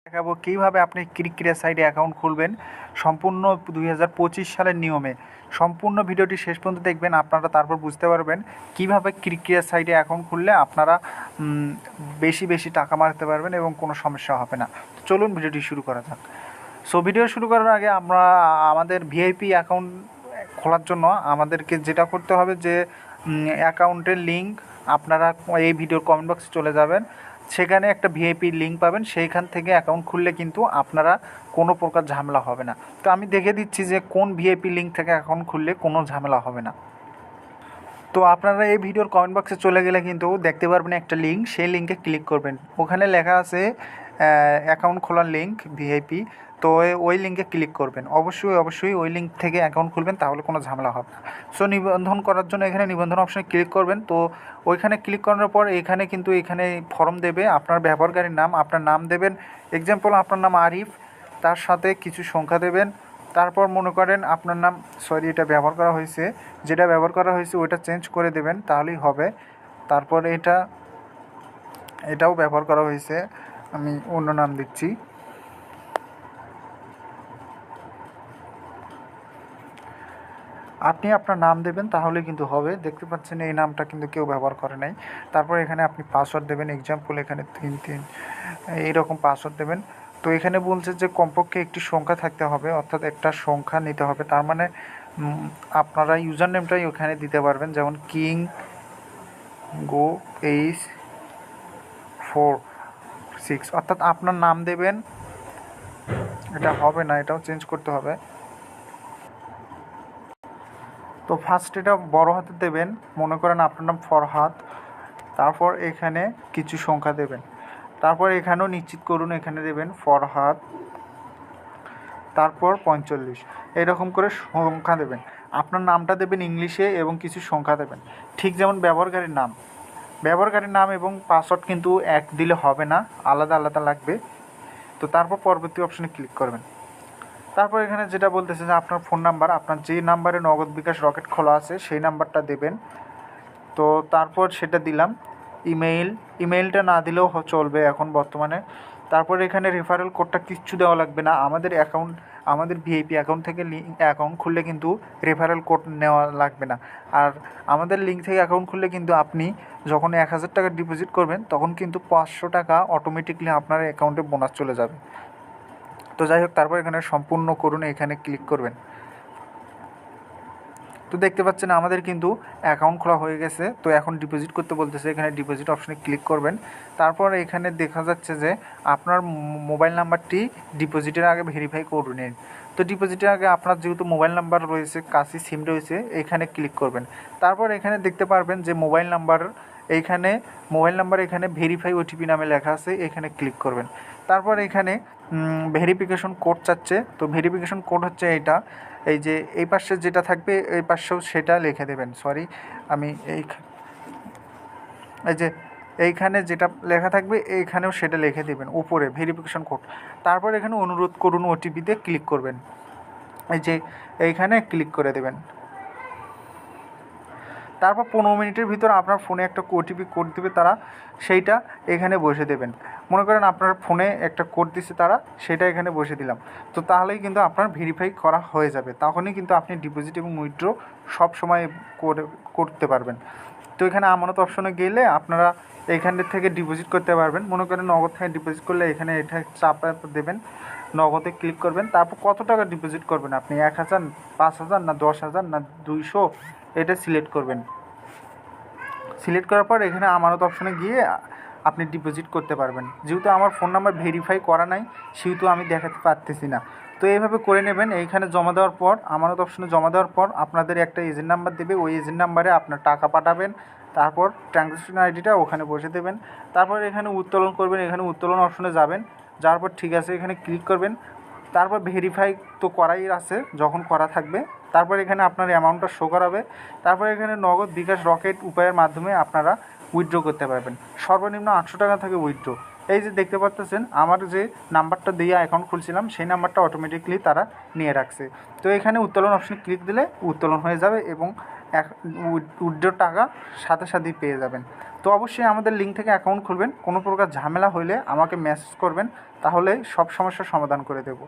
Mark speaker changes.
Speaker 1: দেখাবো কীভাবে আপনি ক্রিকেট সাইটে অ্যাকাউন্ট খুলবেন সম্পূর্ণ 2025 সালের নিয়মে। সম্পূর্ণ ভিডিওটি শেষ পর্যন্ত দেখবেন, আপনারা তারপর বুঝতে পারবেন কীভাবে ক্রিকেট সাইটে অ্যাকাউন্ট খুললে আপনারা বেশি বেশি টাকা মারতে পারবেন এবং কোনো সমস্যা হবে না। চলুন ভিডিওটি শুরু করা যাক। সো ভিডিও শুরু করার আগে আমরা আমাদের ভিআইপি অ্যাকাউন্ট খোলার জন্য আমাদেরকে যেটা করতে হবে যে অ্যাকাউন্টের লিঙ্ক আপনারা এই ভিডিওর কমেন্ট বক্সে চলে যাবেন, সেখানে একটা ভিআইপি লিঙ্ক পাবেন, সেইখান থেকে অ্যাকাউন্ট খুললে কিন্তু আপনারা কোনো প্রকার ঝামেলা হবে না। তো আমি দেখে দিচ্ছি যে কোন ভিআইপি লিঙ্ক থেকে অ্যাকাউন্ট খুললে কোনো ঝামেলা হবে না। তো আপনারা এই ভিডিওর কমেন্ট বক্সে চলে গেলে কিন্তু দেখতে পারবেন একটা লিঙ্ক, সেই লিঙ্কে ক্লিক করবেন। ওখানে লেখা আছে অ্যাকাউন্ট খোলার লিঙ্ক ভিআইপি, তো ওই লিঙ্কে ক্লিক করবেন। অবশ্যই ওই লিঙ্ক থেকে অ্যাকাউন্ট খুলবেন, তাহলে কোনো ঝামেলা হবে না। সো নিবন্ধন করার জন্য এখানে নিবন্ধন অপশনে ক্লিক করবেন। তো ওইখানে ক্লিক করার পর এখানে ফর্ম দেবে, আপনার ব্যবহারকারীর নাম, আপনার নাম দেবেন। এক্সাম্পল আপনার নাম আরিফ, তার সাথে কিছু সংখ্যা দেবেন। তারপর মনে করেন আপনার নাম এটা ব্যবহার করা হয়েছে, যেটা ব্যবহার করা হয়েছে ওইটা চেঞ্জ করে দেবেন, তাহলেই হবে। তারপর এটাও ব্যবহার করা হয়েছে, আমি অন্য নাম দিচ্ছি। আপনি আপনার নাম দেবেন, তাহলে কিন্তু হবে। দেখতে পাচ্ছেন এই নামটা কিন্তু কেউ ব্যবহার করে নাই। তারপর এখানে আপনি পাসওয়ার্ড দেবেন, এক্সাম্পল এখানে 3 এইরকম পাসওয়ার্ড দেবেন। তো এখানে বলছে যে কমপক্ষে একটি সংখ্যা থাকতে হবে, অর্থাৎ একটা সংখ্যা নিতে হবে। তার মানে আপনারা ইউজার নেমটাই ওখানে দিতে পারবেন, যেমন KingGo846, অর্থাৎ আপনার নাম দেবেন। এটা হবে না, এটাও চেঞ্জ করতে হবে। তো ফার্স্ট এটা বড় হাতে দেবেন, মনে করেন আপনার নাম ফরহাদ। তারপর এখানে কিছু সংখ্যা দেবেন। তারপর এখানেও নিশ্চিত করুন, এখানে দেবেন ফরহাদ, তারপর 45, এরকম করে সংখ্যা দেবেন। আপনার নামটা দেবেন ইংলিশে এবং কিছু সংখ্যা দেবেন, ঠিক যেমন ব্যবহারকারীর নাম এবং পাসওয়ার্ড কিন্তু এক দিলে হবে না, আলাদা আলাদা লাগবে। তো তারপর পরবর্তী অপশনে ক্লিক করবেন। তারপর এখানে যেটা বলতেছে যে আপনার ফোন নাম্বার, আপনার যে নাম্বারে নগদ বিকাশ রকেট খোলা আছে সেই নাম্বারটা দেবেন। তো তারপর সেটা দিলাম। ইমেইলটা না দিলেও চলবে এখন বর্তমানে। তারপর এখানে রেফারেল কোডটা কিচ্ছু দেওয়া লাগবে না। আমাদের ভিআইপি অ্যাকাউন্ট থেকে অ্যাকাউন্ট খুললে কিন্তু রেফারেল কোড নেওয়া লাগবে না। আর আমাদের লিঙ্ক থেকে অ্যাকাউন্ট খুললে কিন্তু আপনি যখন 1000 টাকা ডিপোজিট করবেন, তখন কিন্তু 500 টাকা অটোমেটিকলি আপনার অ্যাকাউন্টে বোনাস চলে যাবে। তো যাই হোক, তারপর এখানে সম্পূর্ণ করুন, এখানে ক্লিক করবেন। তো দেখতে পাচ্ছেন আমাদের কিন্তু অ্যাকাউন্ট খোলা হয়ে গেছে। তো এখন ডিপোজিট করতে বলতেছে, এখানে ডিপোজিট অপশনে ক্লিক করবেন। তারপর এখানে দেখা যাচ্ছে যে আপনার মোবাইল নাম্বারটি ডিপোজিটের আগে ভেরিফাই করে নিন। তো ডিপোজিটের আগে আপনার যেহেতু মোবাইল নাম্বার রয়েছে, কাছে সিম রয়েছে, এখানে ক্লিক করবেন। তারপর এখানে দেখতে পারবেন যে মোবাইল নাম্বার এখানে ভেরিফাই ওটিপি নামে লেখা আছে, এখানে ক্লিক করবেন। তারপর এখানে ভেরিফিকেশন কোড চাচ্ছে। তো ভেরিফিকেশন কোড হচ্ছে এই যে এই পাশে যেটা থাকবে এই পাশেও সেটা লিখে দেবেন। আমি এই যে এইখানে যেটা লেখা থাকবে এইখানেও সেটা লিখে দেবেন উপরে ভেরিফিকেশন কোড। তারপর এখানে অনুরোধ করুন ওটিপিতে ক্লিক করবেন, এই যে এইখানে ক্লিক করে দেবেন। তারপর 15 মিনিটের ভিতর আপনার ফোনে একটা ওটিপি কোড দেবে তারা, সেইটা এখানে বসে দেবেন। মনে করেন আপনার ফোনে একটা কোড দিচ্ছে তারা, সেটা এখানে বসে দিলাম। তো তাহলেই কিন্তু আপনার ভেরিফাই করা হয়ে যাবে, তখনই কিন্তু আপনি ডিপোজিট এবং উইথড্র সব সময় করতে পারবেন। তো এখানে আমানত অপশনে গেলে আপনারা এইখান থেকে ডিপোজিট করতে পারবেন। মনে করেন নগদ থেকে ডিপোজিট করলে এখানে এটা চাপ দেবেন, নগদে ক্লিক করবেন। তারপর কত টাকা ডিপোজিট করবেন আপনি, 1000, 5000 না 10,000 না 200, এটা সিলেক্ট করবেন। সিলেক্ট করার পর এখানে আমানত অপশনে গিয়ে আপনি ডিপোজিট করতে পারবেন। যেহেতু আমার ফোন নাম্বার ভেরিফাই করা নাই, সেহেতু আমি দেখাতে পারতেছি না। তো এইভাবে করে নেবেন। এইখানে জমা দেওয়ার পর, আমানত অপশনে জমা দেওয়ার পর আপনাদের একটা এজেন্ট নাম্বার দেবে, ওই এজেন্ট নাম্বারে আপনার টাকা পাঠাবেন। তারপর ট্রানজ্যাকশন আইডিটা ওখানে বসে দেবেন। তারপর এখানে উত্তোলন করবেন, এখানে উত্তোলন অপশনে যাবেন, যাওয়ার পর ঠিক আছে এখানে ক্লিক করবেন। তারপর ভেরিফাই তো করাই আছে, যখন করা থাকবে তারপর এখানে আপনার অ্যামাউন্টটা শো করাবে। তারপর এখানে নগদ বিকাশ রকেট উপায়ের মাধ্যমে আপনারা উইথড্র করতে পারবেন। সর্বনিম্ন 800 টাকা থেকে উইথড্র। এই যে দেখতে পাচ্ছেন আমার যে নাম্বারটা দিয়ে অ্যাকাউন্ট খুলছিলাম, সেই নাম্বারটা অটোমেটিকলি তারা নিয়ে রাখছে। তো এখানে উত্তোলন অপশনে ক্লিক দিলে উত্তোলন হয়ে যাবে এবং উইথড্র টাকা সাথে সাথেই পেয়ে যাবেন। তো অবশ্যই আমাদের লিঙ্ক থেকে অ্যাকাউন্ট খুলবেন। কোনো প্রকার ঝামেলা হলে আমাকে মেসেজ করবেন, তাহলে সব সমস্যার সমাধান করে দেবো।